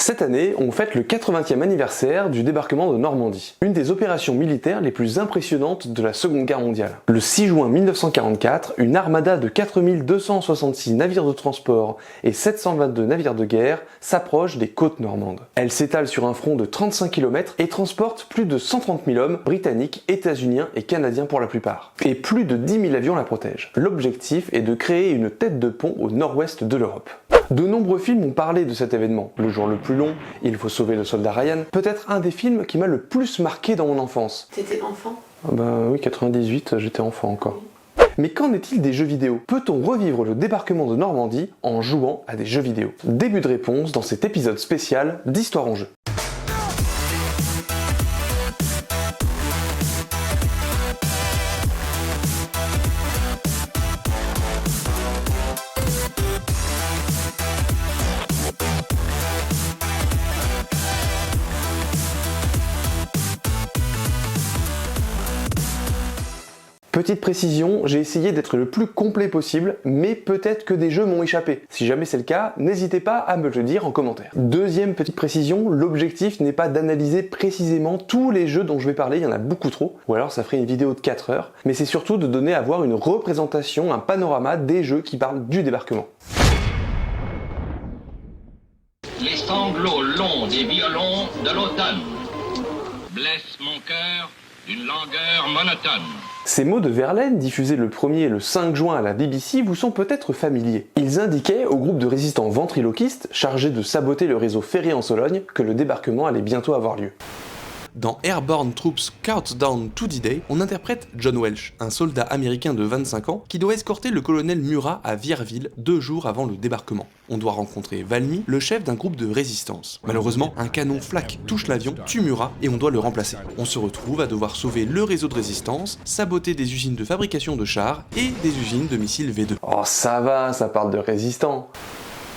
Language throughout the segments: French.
Cette année, on fête le 80e anniversaire du débarquement de Normandie, une des opérations militaires les plus impressionnantes de la Seconde Guerre mondiale. Le 6 juin 1944, une armada de 4266 navires de transport et 722 navires de guerre s'approche des côtes normandes. Elle s'étale sur un front de 35 km et transporte plus de 130 000 hommes, britanniques, états-uniens et canadiens pour la plupart. Et plus de 10 000 avions la protègent. L'objectif est de créer une tête de pont au nord-ouest de l'Europe. De nombreux films ont parlé de cet événement. Le jour le plus long, Il faut sauver le soldat Ryan, peut-être un des films qui m'a le plus marqué dans mon enfance. T'étais enfant? Oui, 98, j'étais enfant encore. Mais qu'en est-il des jeux vidéo? Peut-on revivre le débarquement de Normandie en jouant à des jeux vidéo? Début de réponse dans cet épisode spécial d'Histoire en jeu. Petite précision, j'ai essayé d'être le plus complet possible, mais peut-être que des jeux m'ont échappé. Si jamais c'est le cas, n'hésitez pas à me le dire en commentaire. Deuxième petite précision, l'objectif n'est pas d'analyser précisément tous les jeux dont je vais parler, il y en a beaucoup trop, ou alors ça ferait une vidéo de 4 heures, mais c'est surtout de donner à voir une représentation, un panorama des jeux qui parlent du débarquement. Les sanglots longs des violons de l'automne blessent mon cœur d'une langueur monotone. Ces mots de Verlaine, diffusés le 1er et le 5 juin à la BBC, vous sont peut-être familiers. Ils indiquaient au groupe de résistants ventriloquistes, chargés de saboter le réseau ferré en Sologne, que le débarquement allait bientôt avoir lieu. Dans Airborne Troops Countdown to D-Day, on interprète John Welch, un soldat américain de 25 ans qui doit escorter le colonel Murat à Vierville 2 jours avant le débarquement. On doit rencontrer Valmy, le chef d'un groupe de résistance. Malheureusement, un canon flak touche l'avion, tue Murat et on doit le remplacer. On se retrouve à devoir sauver le réseau de résistance, saboter des usines de fabrication de chars et des usines de missiles V2. Oh ça va, ça parle de résistants.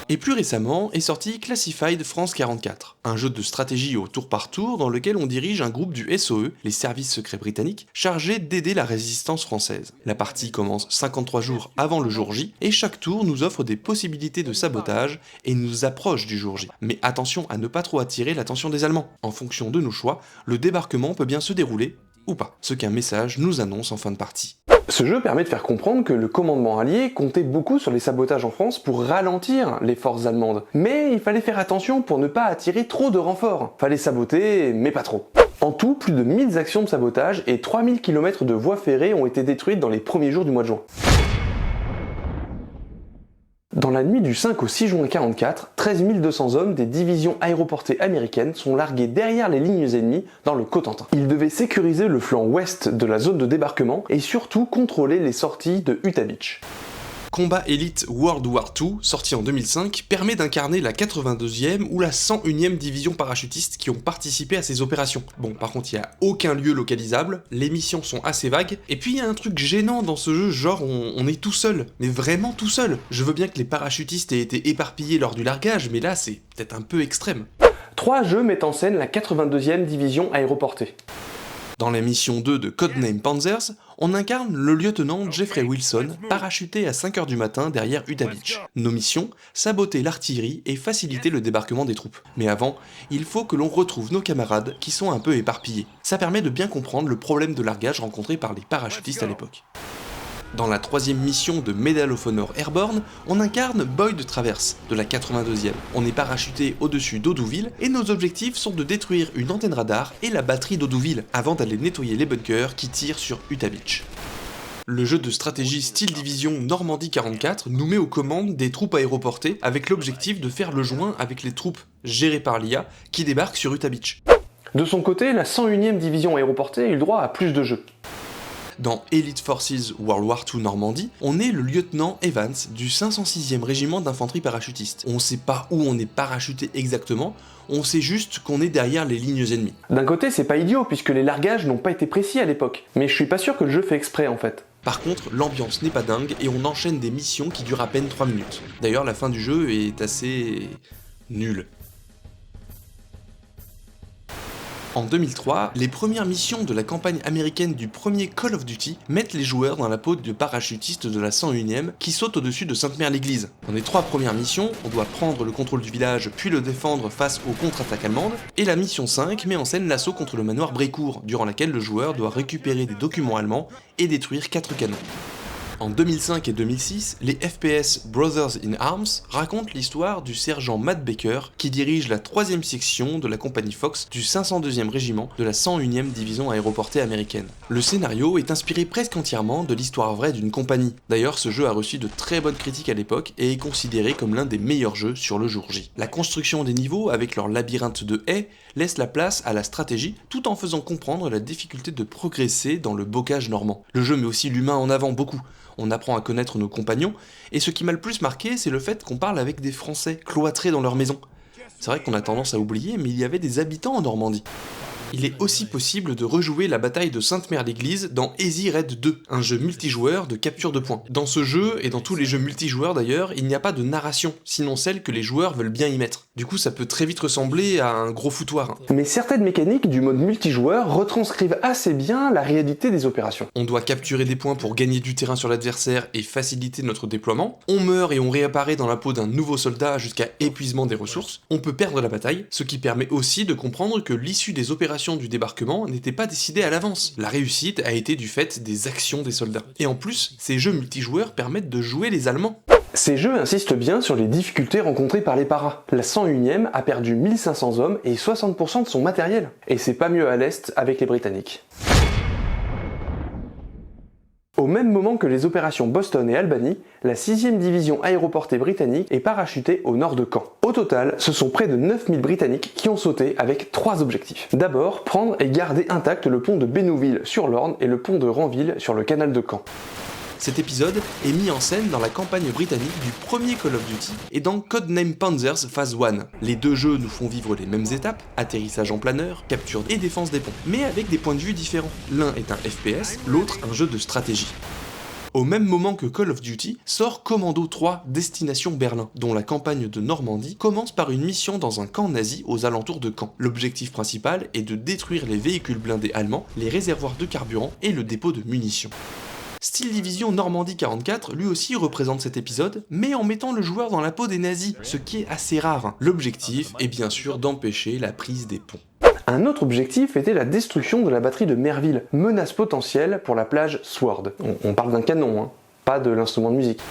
Et plus récemment est sorti Classified France 44, un jeu de stratégie au tour par tour dans lequel on dirige un groupe du SOE, les services secrets britanniques, chargé d'aider la résistance française. La partie commence 53 jours avant le jour J, et chaque tour nous offre des possibilités de sabotage et nous approche du jour J. Mais attention à ne pas trop attirer l'attention des Allemands. En fonction de nos choix, le débarquement peut bien se dérouler ou pas, ce qu'un message nous annonce en fin de partie. Ce jeu permet de faire comprendre que le commandement allié comptait beaucoup sur les sabotages en France pour ralentir les forces allemandes. Mais il fallait faire attention pour ne pas attirer trop de renforts. Fallait saboter, mais pas trop. En tout, plus de 1000 actions de sabotage et 3000 km de voies ferrées ont été détruites dans les premiers jours du mois de juin. Dans la nuit du 5 au 6 juin 1944, 13 200 hommes des divisions aéroportées américaines sont largués derrière les lignes ennemies dans le Cotentin. Ils devaient sécuriser le flanc ouest de la zone de débarquement et surtout contrôler les sorties de Utah Beach. Combat Elite World War II, sorti en 2005, permet d'incarner la 82e ou la 101e division parachutistes qui ont participé à ces opérations. Bon, par contre, il n'y a aucun lieu localisable, les missions sont assez vagues, et puis il y a un truc gênant dans ce jeu, genre on est tout seul, mais vraiment tout seul. Je veux bien que les parachutistes aient été éparpillés lors du largage, mais là c'est peut-être un peu extrême. 3 jeux mettent en scène la 82e division aéroportée. Dans la mission 2 de Codename Panzers, on incarne le lieutenant Jeffrey Wilson, parachuté à 5h du matin derrière Utah Beach. Nos missions, saboter l'artillerie et faciliter le débarquement des troupes. Mais avant, il faut que l'on retrouve nos camarades qui sont un peu éparpillés. Ça permet de bien comprendre le problème de largage rencontré par les parachutistes à l'époque. Dans la 3e mission de Medal of Honor Airborne, on incarne Boyd Travers, de la 82e. On est parachuté au-dessus d'Audouville, et nos objectifs sont de détruire une antenne radar et la batterie d'Audouville, avant d'aller nettoyer les bunkers qui tirent sur Utah Beach. Le jeu de stratégie style division Normandie 44 nous met aux commandes des troupes aéroportées, avec l'objectif de faire le joint avec les troupes gérées par l'IA qui débarquent sur Utah Beach. De son côté, la 101e division aéroportée a eu le droit à plus de jeux. Dans Elite Forces World War II Normandie, on est le lieutenant Evans du 506e régiment d'infanterie parachutiste. On sait pas où on est parachuté exactement, on sait juste qu'on est derrière les lignes ennemies. D'un côté, c'est pas idiot puisque les largages n'ont pas été précis à l'époque, mais je suis pas sûr que le jeu fait exprès en fait. Par contre, l'ambiance n'est pas dingue et on enchaîne des missions qui durent à peine 3 minutes. D'ailleurs, la fin du jeu est assez nulle. En 2003, les premières missions de la campagne américaine du premier Call of Duty mettent les joueurs dans la peau de parachutistes de la 101e qui sautent au-dessus de Sainte-Mère-l'Église. Dans les 3 premières missions, on doit prendre le contrôle du village puis le défendre face aux contre-attaques allemandes, et la mission 5 met en scène l'assaut contre le manoir Brécourt, durant laquelle le joueur doit récupérer des documents allemands et détruire 4 canons. En 2005 et 2006, les FPS Brothers in Arms racontent l'histoire du sergent Matt Baker qui dirige la 3e section de la compagnie Fox du 502e régiment de la 101e division aéroportée américaine. Le scénario est inspiré presque entièrement de l'histoire vraie d'une compagnie. D'ailleurs, ce jeu a reçu de très bonnes critiques à l'époque et est considéré comme l'un des meilleurs jeux sur le jour J. La construction des niveaux avec leur labyrinthe de haies laisse la place à la stratégie tout en faisant comprendre la difficulté de progresser dans le bocage normand. Le jeu met aussi l'humain en avant beaucoup. On apprend à connaître nos compagnons, et ce qui m'a le plus marqué, c'est le fait qu'on parle avec des Français cloîtrés dans leur maison. C'est vrai qu'on a tendance à oublier, mais il y avait des habitants en Normandie. Il est aussi possible de rejouer la bataille de Sainte-Mère-l'Église dans Easy Raid 2, un jeu multijoueur de capture de points. Dans ce jeu, et dans tous les jeux multijoueurs d'ailleurs, il n'y a pas de narration, sinon celle que les joueurs veulent bien y mettre. Du coup, ça peut très vite ressembler à un gros foutoir. Mais certaines mécaniques du mode multijoueur retranscrivent assez bien la réalité des opérations. On doit capturer des points pour gagner du terrain sur l'adversaire et faciliter notre déploiement. On meurt et on réapparaît dans la peau d'un nouveau soldat jusqu'à épuisement des ressources. On peut perdre la bataille, ce qui permet aussi de comprendre que l'issue des opérations du débarquement n'était pas décidée à l'avance. La réussite a été du fait des actions des soldats. Et en plus, ces jeux multijoueurs permettent de jouer les Allemands. Ces jeux insistent bien sur les difficultés rencontrées par les paras. La 101e a perdu 1500 hommes et 60% de son matériel. Et c'est pas mieux à l'Est avec les Britanniques. Au même moment que les opérations Boston et Albany, la 6e division aéroportée britannique est parachutée au nord de Caen. Au total, ce sont près de 9000 Britanniques qui ont sauté avec 3 objectifs. D'abord, prendre et garder intact le pont de Bénouville-sur-l'Orne et le pont de Ranville sur le canal de Caen. Cet épisode est mis en scène dans la campagne britannique du premier Call of Duty et dans Codename Panzers Phase 1. Les deux jeux nous font vivre les mêmes étapes, atterrissage en planeur, capture et défense des ponts, mais avec des points de vue différents. L'un est un FPS, l'autre un jeu de stratégie. Au même moment que Call of Duty, sort Commando 3 Destination Berlin, dont la campagne de Normandie commence par une mission dans un camp nazi aux alentours de Caen. L'objectif principal est de détruire les véhicules blindés allemands, les réservoirs de carburant et le dépôt de munitions. Steel Division Normandie 44 lui aussi représente cet épisode, mais en mettant le joueur dans la peau des nazis, ce qui est assez rare. L'objectif est bien sûr d'empêcher la prise des ponts. Un autre objectif était la destruction de la batterie de Merville, menace potentielle pour la plage Sword. On parle d'un canon, hein, pas de l'instrument de musique.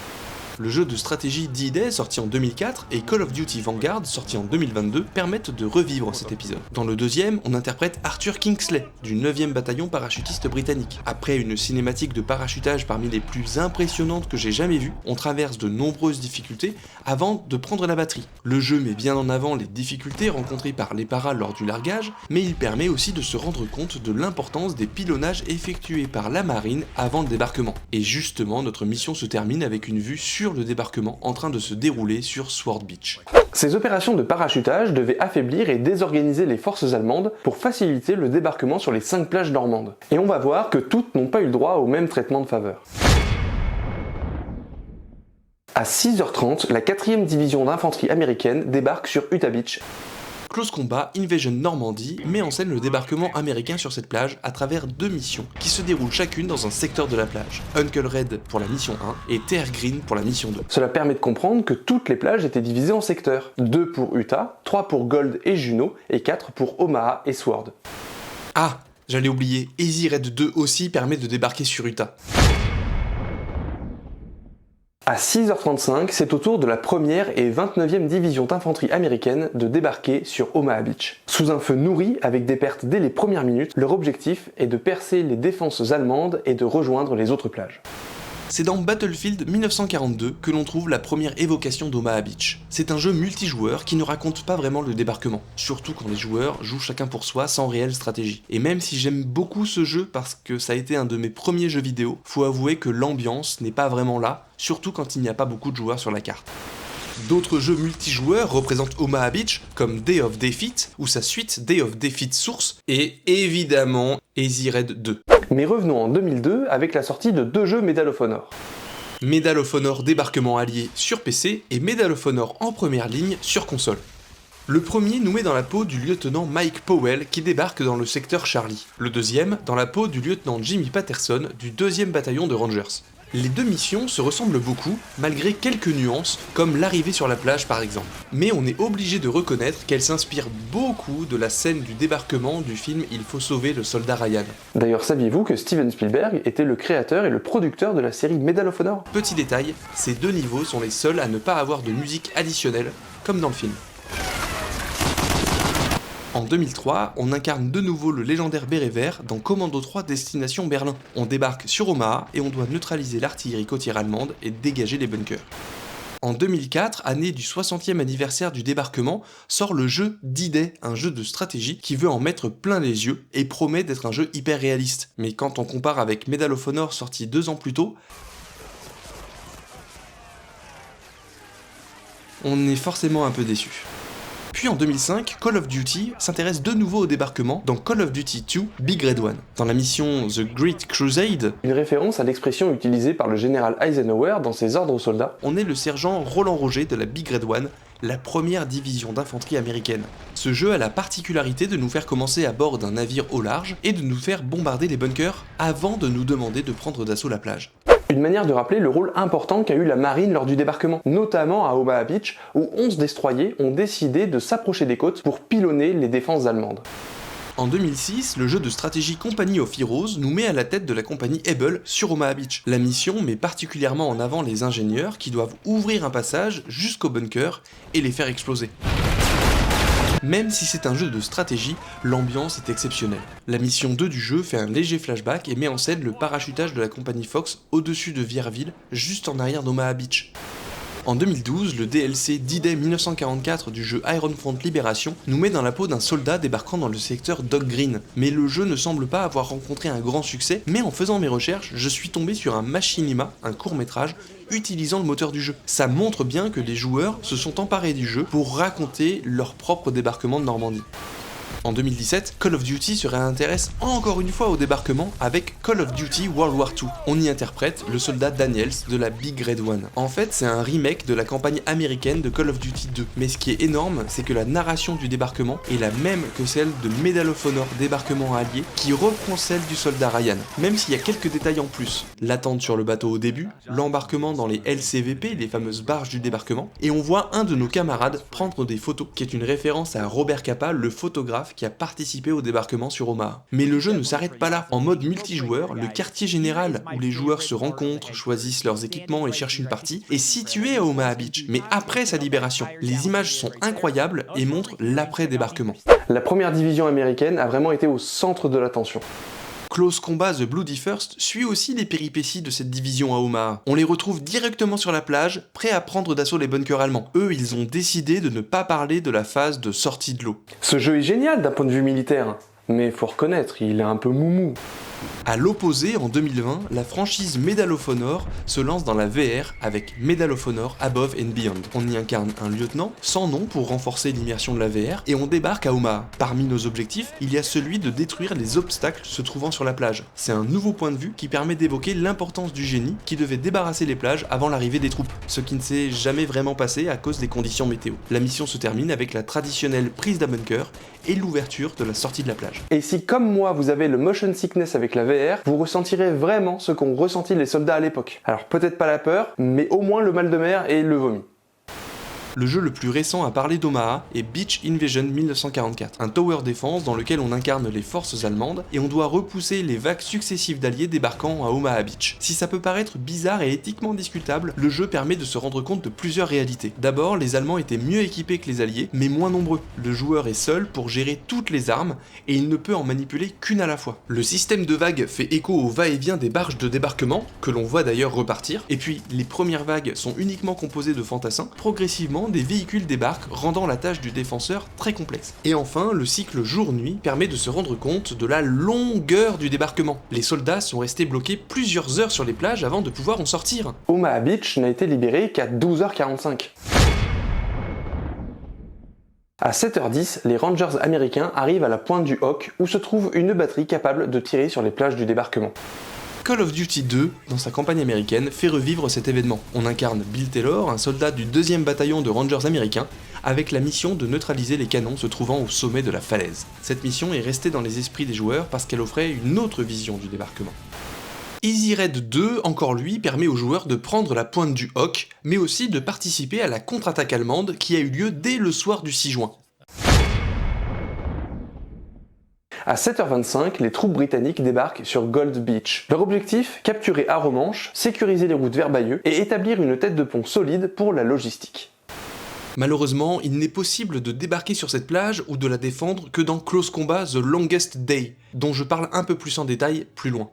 Le jeu de stratégie D-Day sorti en 2004 et Call of Duty Vanguard sorti en 2022 permettent de revivre cet épisode. Dans le deuxième, on interprète Arthur Kingsley du 9e bataillon parachutiste britannique. Après une cinématique de parachutage parmi les plus impressionnantes que j'ai jamais vues, on traverse de nombreuses difficultés avant de prendre la batterie. Le jeu met bien en avant les difficultés rencontrées par les paras lors du largage, mais il permet aussi de se rendre compte de l'importance des pilonnages effectués par la marine avant le débarquement. Et justement, notre mission se termine avec une vue sur le débarquement en train de se dérouler sur Sword Beach. Ces opérations de parachutage devaient affaiblir et désorganiser les forces allemandes pour faciliter le débarquement sur les 5 plages normandes. Et on va voir que toutes n'ont pas eu le droit au même traitement de faveur. À 6h30, la 4e division d'infanterie américaine débarque sur Utah Beach. Close Combat Invasion Normandie met en scène le débarquement américain sur cette plage à travers 2 missions qui se déroulent chacune dans un secteur de la plage. Uncle Red pour la mission 1 et Terre Green pour la mission 2. Cela permet de comprendre que toutes les plages étaient divisées en secteurs. 2 pour Utah, 3 pour Gold et Juno et 4 pour Omaha et Sword. Ah, j'allais oublier, Easy Raid 2 aussi permet de débarquer sur Utah. À 6h35, c'est au tour de la 1re et 29e division d'infanterie américaine de débarquer sur Omaha Beach. Sous un feu nourri, avec des pertes dès les premières minutes, leur objectif est de percer les défenses allemandes et de rejoindre les autres plages. C'est dans Battlefield 1942 que l'on trouve la première évocation d'Omaha Beach. C'est un jeu multijoueur qui ne raconte pas vraiment le débarquement, surtout quand les joueurs jouent chacun pour soi sans réelle stratégie. Et même si j'aime beaucoup ce jeu parce que ça a été un de mes premiers jeux vidéo, faut avouer que l'ambiance n'est pas vraiment là, surtout quand il n'y a pas beaucoup de joueurs sur la carte. D'autres jeux multijoueurs représentent Omaha Beach, comme Day of Defeat, ou sa suite Day of Defeat Source, et évidemment Easy Raid 2. Mais revenons en 2002 avec la sortie de 2 jeux Medal of Honor. Medal of Honor Débarquement Allié sur PC et Medal of Honor en première ligne sur console. Le premier nous met dans la peau du lieutenant Mike Powell qui débarque dans le secteur Charlie. Le deuxième dans la peau du lieutenant Jimmy Patterson du 2e bataillon de Rangers. Les deux missions se ressemblent beaucoup, malgré quelques nuances, comme l'arrivée sur la plage par exemple. Mais on est obligé de reconnaître qu'elle s'inspire beaucoup de la scène du débarquement du film Il faut sauver le soldat Ryan. D'ailleurs, saviez-vous que Steven Spielberg était le créateur et le producteur de la série Medal of Honor ? Petit détail, ces deux niveaux sont les seuls à ne pas avoir de musique additionnelle, comme dans le film. En 2003, on incarne de nouveau le légendaire Béret Vert dans Commando 3 Destination Berlin. On débarque sur Omaha et on doit neutraliser l'artillerie côtière allemande et dégager les bunkers. En 2004, année du 60e anniversaire du débarquement, sort le jeu D-Day, un jeu de stratégie qui veut en mettre plein les yeux et promet d'être un jeu hyper réaliste. Mais quand on compare avec Medal of Honor sorti 2 ans plus tôt, on est forcément un peu déçu. Puis en 2005, Call of Duty s'intéresse de nouveau au débarquement dans Call of Duty 2 Big Red One. Dans la mission The Great Crusade, une référence à l'expression utilisée par le général Eisenhower dans ses ordres aux soldats. On est le sergent Roland Roger de la Big Red One, la première division d'infanterie américaine. Ce jeu a la particularité de nous faire commencer à bord d'un navire au large et de nous faire bombarder les bunkers avant de nous demander de prendre d'assaut la plage. Une manière de rappeler le rôle important qu'a eu la marine lors du débarquement, notamment à Omaha Beach, où 11 destroyers ont décidé de s'approcher des côtes pour pilonner les défenses allemandes. En 2006, le jeu de stratégie Company of Heroes nous met à la tête de la compagnie Able sur Omaha Beach. La mission met particulièrement en avant les ingénieurs qui doivent ouvrir un passage jusqu'au bunker et les faire exploser. Même si c'est un jeu de stratégie, l'ambiance est exceptionnelle. La mission 2 du jeu fait un léger flashback et met en scène le parachutage de la compagnie Fox au-dessus de Vierville, juste en arrière d'Omaha Beach. En 2012, le DLC D-Day 1944 du jeu Ironfront Libération nous met dans la peau d'un soldat débarquant dans le secteur Dock Green. Mais le jeu ne semble pas avoir rencontré un grand succès, mais en faisant mes recherches, je suis tombé sur un machinima, un court-métrage, utilisant le moteur du jeu. Ça montre bien que les joueurs se sont emparés du jeu pour raconter leur propre débarquement de Normandie. En 2017, Call of Duty se réintéresse encore une fois au débarquement avec Call of Duty World War II. On y interprète le soldat Daniels de la Big Red One. En fait, c'est un remake de la campagne américaine de Call of Duty 2. Mais ce qui est énorme, c'est que la narration du débarquement est la même que celle de Medal of Honor Débarquement Allié, qui reprend celle du soldat Ryan, même s'il y a quelques détails en plus. L'attente sur le bateau au début, l'embarquement dans les LCVP, les fameuses barges du débarquement, et on voit un de nos camarades prendre des photos, qui est une référence à Robert Capa, le photographe qui a participé au débarquement sur Omaha. Mais le jeu ne s'arrête pas là. En mode multijoueur, le quartier général où les joueurs se rencontrent, choisissent leurs équipements et cherchent une partie, est situé à Omaha Beach, mais après sa libération. Les images sont incroyables et montrent l'après-débarquement. La première division américaine a vraiment été au centre de l'attention. Close Combat The Bloody First suit aussi les péripéties de cette division à Omaha. On les retrouve directement sur la plage, prêts à prendre d'assaut les bunkers allemands. Eux, ils ont décidé de ne pas parler de la phase de sortie de l'eau. Ce jeu est génial d'un point de vue militaire, mais faut reconnaître, il est un peu moumou. A l'opposé, en 2020, la franchise Medal of Honor se lance dans la VR avec Medal of Honor Above and Beyond. On y incarne un lieutenant sans nom pour renforcer l'immersion de la VR et on débarque à Omaha. Parmi nos objectifs, il y a celui de détruire les obstacles se trouvant sur la plage. C'est un nouveau point de vue qui permet d'évoquer l'importance du génie qui devait débarrasser les plages avant l'arrivée des troupes, ce qui ne s'est jamais vraiment passé à cause des conditions météo. La mission se termine avec la traditionnelle prise d'un bunker et l'ouverture de la sortie de la plage. Et si comme moi vous avez le motion sickness avec la VR, vous ressentirez vraiment ce qu'ont ressenti les soldats à l'époque. Alors peut-être pas la peur, mais au moins le mal de mer et le vomi. Le jeu le plus récent à parler d'Omaha est Beach Invasion 1944, un tower defense dans lequel on incarne les forces allemandes et on doit repousser les vagues successives d'alliés débarquant à Omaha Beach. Si ça peut paraître bizarre et éthiquement discutable, le jeu permet de se rendre compte de plusieurs réalités. D'abord, les Allemands étaient mieux équipés que les Alliés, mais moins nombreux. Le joueur est seul pour gérer toutes les armes et il ne peut en manipuler qu'une à la fois. Le système de vagues fait écho au va-et-vient des barges de débarquement, que l'on voit d'ailleurs repartir, et puis les premières vagues sont uniquement composées de fantassins. Progressivement, des véhicules débarquent, rendant la tâche du défenseur très complexe. Et enfin, le cycle jour-nuit permet de se rendre compte de la longueur du débarquement. Les soldats sont restés bloqués plusieurs heures sur les plages avant de pouvoir en sortir. Omaha Beach n'a été libéré qu'à 12h45. À 7h10, les Rangers américains arrivent à la pointe du Hawk où se trouve une batterie capable de tirer sur les plages du débarquement. Call of Duty 2, dans sa campagne américaine, fait revivre cet événement. On incarne Bill Taylor, un soldat du 2e bataillon de Rangers américains, avec la mission de neutraliser les canons se trouvant au sommet de la falaise. Cette mission est restée dans les esprits des joueurs parce qu'elle offrait une autre vision du débarquement. Easy Raid 2, encore lui, permet aux joueurs de prendre la pointe du Hawk, mais aussi de participer à la contre-attaque allemande qui a eu lieu dès le soir du 6 juin. À 7h25, les troupes britanniques débarquent sur Gold Beach. Leur objectif, capturer Arromanches, sécuriser les routes vers Bayeux et établir une tête de pont solide pour la logistique. Malheureusement, il n'est possible de débarquer sur cette plage ou de la défendre que dans Close Combat The Longest Day, dont je parle un peu plus en détail plus loin.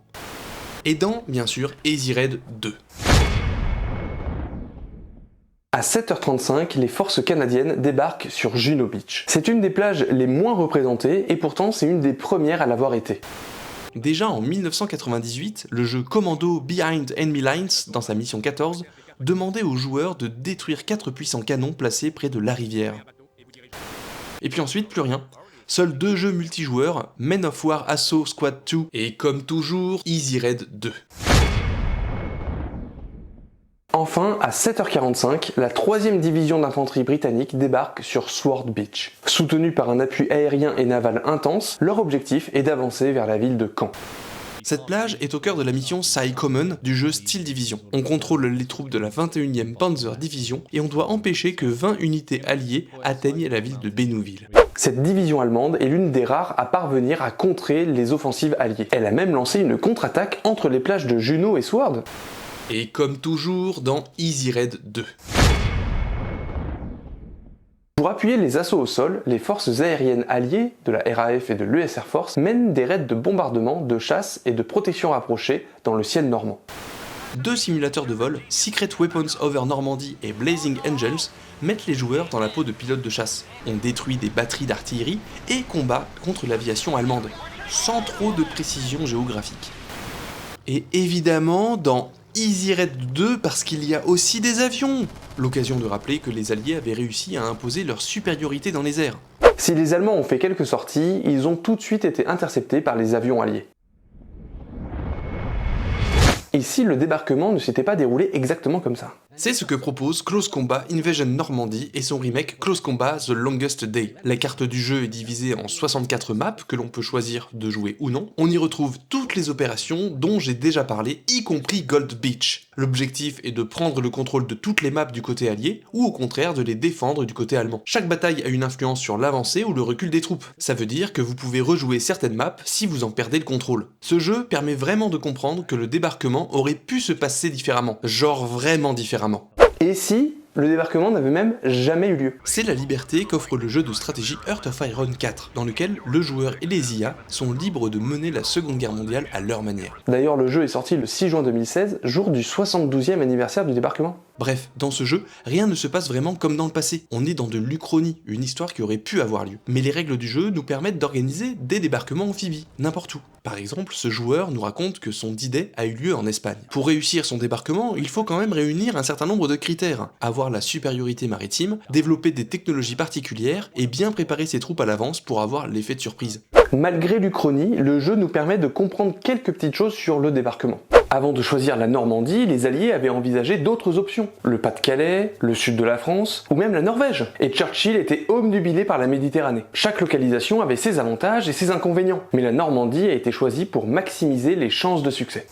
Et dans, bien sûr, Easy Raid 2. À 7h35, les forces canadiennes débarquent sur Juno Beach. C'est une des plages les moins représentées et pourtant c'est une des premières à l'avoir été. Déjà en 1998, le jeu Commando Behind Enemy Lines, dans sa mission 14, demandait aux joueurs de détruire 4 puissants canons placés près de la rivière. Et puis ensuite, plus rien. Seuls 2 jeux multijoueurs, Men of War Assault Squad 2 et comme toujours, Easy Raid 2. Enfin, à 7h45, la 3e division d'infanterie britannique débarque sur Sword Beach. Soutenue par un appui aérien et naval intense, leur objectif est d'avancer vers la ville de Caen. Cette plage est au cœur de la mission Psy Common du jeu Steel Division. On contrôle les troupes de la 21e Panzer Division et on doit empêcher que 20 unités alliées atteignent la ville de Bénouville. Cette division allemande est l'une des rares à parvenir à contrer les offensives alliées. Elle a même lancé une contre-attaque entre les plages de Juno et Sword. Et comme toujours dans Easy Raid 2. Pour appuyer les assauts au sol, les forces aériennes alliées de la RAF et de l'US Air Force mènent des raids de bombardement, de chasse et de protection rapprochée dans le ciel normand. 2 simulateurs de vol, Secret Weapons Over Normandy et Blazing Angels, mettent les joueurs dans la peau de pilotes de chasse. On détruit des batteries d'artillerie et combat contre l'aviation allemande, sans trop de précision géographique. Et évidemment, dans Easy Raid 2 parce qu'il y a aussi des avions. L'occasion de rappeler que les Alliés avaient réussi à imposer leur supériorité dans les airs. Si les Allemands ont fait quelques sorties, ils ont tout de suite été interceptés par les avions alliés. Ici, le débarquement ne s'était pas déroulé exactement comme ça. C'est ce que propose Close Combat Invasion Normandy et son remake Close Combat The Longest Day. La carte du jeu est divisée en 64 maps que l'on peut choisir de jouer ou non. On y retrouve toutes les opérations dont j'ai déjà parlé, y compris Gold Beach. L'objectif est de prendre le contrôle de toutes les maps du côté allié, ou au contraire de les défendre du côté allemand. Chaque bataille a une influence sur l'avancée ou le recul des troupes. Ça veut dire que vous pouvez rejouer certaines maps si vous en perdez le contrôle. Ce jeu permet vraiment de comprendre que le débarquement aurait pu se passer différemment. Genre vraiment différemment. Et si le débarquement n'avait même jamais eu lieu? C'est la liberté qu'offre le jeu de stratégie Heart of Iron 4, dans lequel le joueur et les IA sont libres de mener la Seconde Guerre mondiale à leur manière. D'ailleurs, le jeu est sorti le 6 juin 2016, jour du 72e anniversaire du débarquement. Bref, dans ce jeu, rien ne se passe vraiment comme dans le passé. On est dans de l'Uchronie, une histoire qui aurait pu avoir lieu. Mais les règles du jeu nous permettent d'organiser des débarquements amphibies, n'importe où. Par exemple, ce joueur nous raconte que son D-Day a eu lieu en Espagne. Pour réussir son débarquement, il faut quand même réunir un certain nombre de critères. Avoir la supériorité maritime, développer des technologies particulières et bien préparer ses troupes à l'avance pour avoir l'effet de surprise. Malgré l'Uchronie, le jeu nous permet de comprendre quelques petites choses sur le débarquement. Avant de choisir la Normandie, les Alliés avaient envisagé d'autres options. Le Pas-de-Calais, le sud de la France, ou même la Norvège. Et Churchill était obnubilé par la Méditerranée. Chaque localisation avait ses avantages et ses inconvénients. Mais la Normandie a été choisie pour maximiser les chances de succès.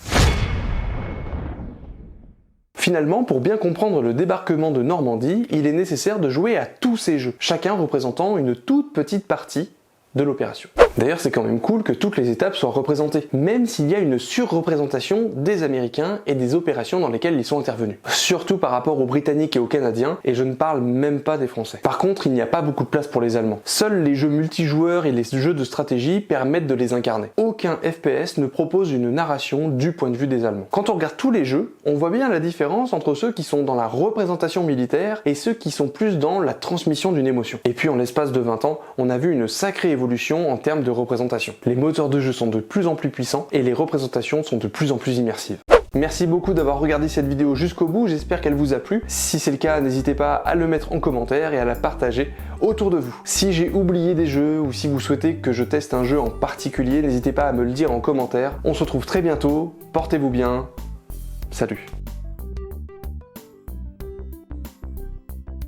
Finalement, pour bien comprendre le débarquement de Normandie, il est nécessaire de jouer à tous ces jeux, chacun représentant une toute petite partie de l'opération. D'ailleurs, c'est quand même cool que toutes les étapes soient représentées, même s'il y a une surreprésentation des Américains et des opérations dans lesquelles ils sont intervenus. Surtout par rapport aux Britanniques et aux Canadiens, et je ne parle même pas des Français. Par contre, il n'y a pas beaucoup de place pour les Allemands. Seuls les jeux multijoueurs et les jeux de stratégie permettent de les incarner. Aucun FPS ne propose une narration du point de vue des Allemands. Quand on regarde tous les jeux, on voit bien la différence entre ceux qui sont dans la représentation militaire et ceux qui sont plus dans la transmission d'une émotion. Et puis en l'espace de 20 ans, on a vu une sacrée évolution en termes de représentation. Les moteurs de jeu sont de plus en plus puissants et les représentations sont de plus en plus immersives. Merci beaucoup d'avoir regardé cette vidéo jusqu'au bout, j'espère qu'elle vous a plu. Si c'est le cas, n'hésitez pas à le mettre en commentaire et à la partager autour de vous. Si j'ai oublié des jeux ou si vous souhaitez que je teste un jeu en particulier, n'hésitez pas à me le dire en commentaire. On se retrouve très bientôt, portez-vous bien, salut.